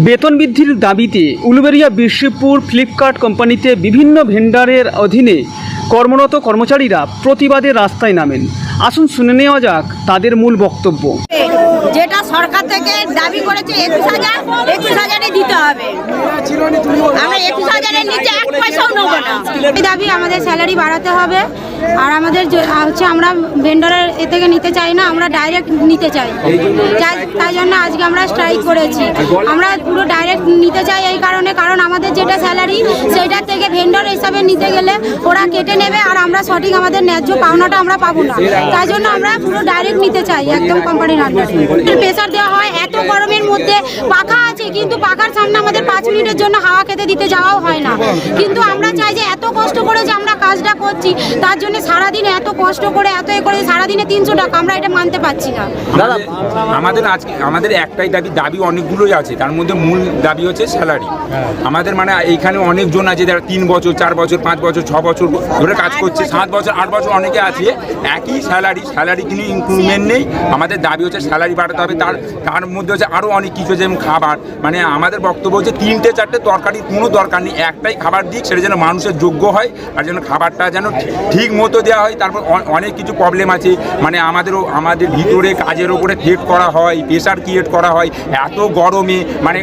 বেতন বৃদ্ধির দাবিতে উলুবেড়িয়া বিশ্বপুর ফ্লিপকার্ট কোম্পানিতে বিভিন্ন ভেন্ডারের অধীনে কর্মরত কর্মচারীরা প্রতিবাদে রাস্তায় নামেন। আসুন শুনে নেওয়া যাক তাদের মূল বক্তব্য। যেটা সরকার থেকে দাবি করেছে 21,000 দিতে হবে, আমরা 21,000-এর নিচে এক পয়সাও নেব না। এই দাবি আমাদের স্যালারি বাড়াতে হবে, আর আমাদের হচ্ছে আমরা ভেন্ডারের এ থেকে নিতে চাই না, আমরা ডাইরেক্ট নিতে চাই। তাই জন্য আজকে আমরা স্ট্রাইক করেছি। আমরা পুরো ডাইরেক্ট নিতে চাই এই কারণে, কারণ আমাদের যেটা স্যালারি সেইটার থেকে ভেন্ডার হিসাবে নিতে গেলে ওরা কেটে নেবে, আর আমরা সঠিক আমাদের ন্যায্য পাওনাটা আমরা পাবো না। তাই জন্য আমরা পুরো ডাইরেক্ট নিতে চাই একদম কোম্পানির আন্ডারে। প্রেসার দেওয়া হয়, এত গরমের মধ্যে পাখা আছে, কিন্তু পাখার সামনে আমাদের 5 মিনিটের জন্য হাওয়া খেতে দিতে যাওয়াও হয় না। কিন্তু আমরা চাই যে এত কষ্ট করে যে আমরা কাজটা করছি, তার জন্য সারাদিন এত কষ্ট করে এত এ করে সারাদিনে 300 টাকা, আমরা এটা মানতে পারছি না। আমাদের একটাই দাবি অনেকগুলোই আছে, তার মধ্যে মূল দাবি হচ্ছে স্যালারি। আমাদের মানে এইখানে অনেকজন আছে যারা 3 বছর 4 বছর 5 বছর 6 বছর ধরে কাজ করছে, 7 বছর 8 বছর অনেকে আছে, একই স্যালারি কিন্তু ইনক্রিমেন্ট নেই। আমাদের দাবি হচ্ছে স্যালারি বাড়াতে হবে। তার মধ্যে হচ্ছে আরও অনেক কিছু, যেমন খাবার। মানে আমাদের বক্তব্য হচ্ছে 3-4টে তরকারির কোনো দরকার নেই, একটাই খাবার দিক, সেটা যেন মানুষের যোগ্য হয়, আর যেন খাবারটা যেন ঠিক মতো দেওয়া হয়। তারপর অনেক কিছু প্রবলেম আছে, মানে আমাদের ভিতরে কাজের ওপরে থ্রেট করা হয়, প্রেশার ক্রিয়েট করা হয় এত গরমে। মানে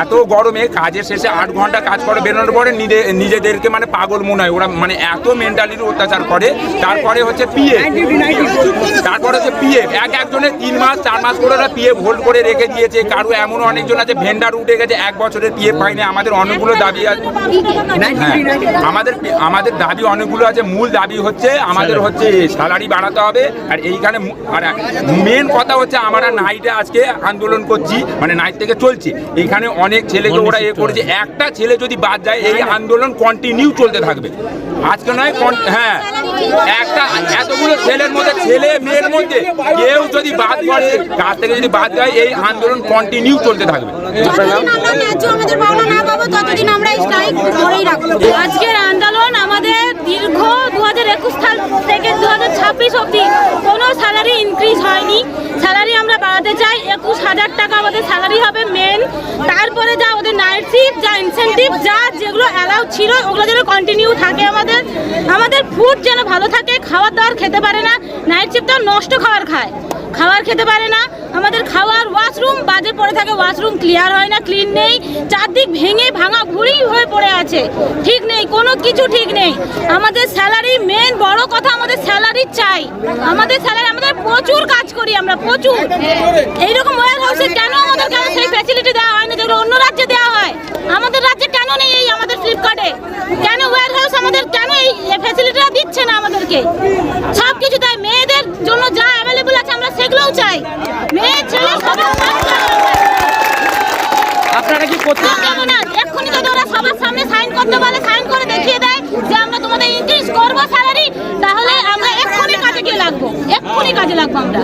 এত গরমে কাজের শেষে 8 ঘন্টা কাজ করে বেরোনোর পরে নিজেদেরকে মানে পাগল মনে হয় ওরা, মানে এত মেন্টালির অত্যাচার করে। তারপরে হচ্ছে পিএফ, একজনের 3 মাস 4 মাস করে ওরা পিএফ হোল্ড করে রেখে দিয়েছে। কারো এমন অনেকজন আছে ভেন্ডার উঠে গেছে 1 বছরের পিএফ পায়নি। আমাদের অনেকগুলো দাবি আছে, আমাদের দাবি অনেকগুলো আছে। মূল দাবি হচ্ছে আমাদের হচ্ছে স্যালারি বাড়াতে হবে। আর এইখানে মেন কথা হচ্ছে আমরা নাইটে আজকে আন্দোলন করছি, মানে নাইট থেকে চলছে। এইখানে অনেক ছেলেকে ওরা করেছে, একটা ছেলে যদি বাদ যায় এই আন্দোলন কন্টিনিউ চলতে থাকবে। আজকে নয়, হ্যাঁ, একটা এতগুলো ছেলের মধ্যে ছেলে মেয়ের মধ্যে কেউ যদি বাদ করে, কাজ থেকে যদি বাদ যায়, এই আন্দোলন কন্টিনিউ চলতে থাকবে। আজকের আন্দোলন আমাদের দীর্ঘ 2021 সাল থেকে 2026 অবধি কোনো স্যালারি ইনক্রিজ হয়নি। স্যালারি আমরা বাড়াতে চাই, 21,000 টাকা আমাদের স্যালারি হবে মেন। তারপরে যা ওদের নাইট শিফট, যা ইনসেন্টিভ, যেগুলো অ্যালাউ ছিল ওগুলো যেন কন্টিনিউ থাকে। আমাদের ফুড যেন ভালো থাকে, খাবার দাবার খেতে পারে না, নাইট শিফটটা নষ্ট খাবার খেতে পারে না। আমাদের খাওয়ার ওয়াশরুম বাজে পড়ে থাকে, ওয়াশরুম ক্লিয়ার হয় না, ক্লিন নেই, চারদিক ভাঙা ঘুরি হয়ে পড়ে আছে, ঠিক নেই, কোনো কিছু ঠিক নেই। আমাদের স্যালারি মেন বড় কথা, আমাদের স্যালারি চাই। আমাদের প্রচুর কাজ করি আমরা, প্রচুর। এইরকম ওয়্যার হাউসে কেন সেই ফ্যাসিলিটি দেওয়া হয় না যেগুলো অন্য রাজ্যে দেওয়া হয়? আমাদের রাজ্যে কেন নেই? এই আমাদের ফ্লিপকার্টে কেন ওয়্যার হাউস আমাদের কেন এই ফ্যাসিলিটিটা দিচ্ছে না আমাদেরকে? সব কিছু তাই মেয়েদের জন্য যা অ্যাভেলেবল আছে আমরা সেগুলোও চাই। মেয়ে ছেলে আপনারা কি করতে না, এক্ষুনি যদি ওরা সবার সামনে সাইন করতে বলে, সাইন করে দেখিয়ে দেয় যে আমরা তোমাদের ইনক্রিজ করবো স্যালারি, তাহলে আমরা এক্ষুনি কাজে লাগবো আমরা।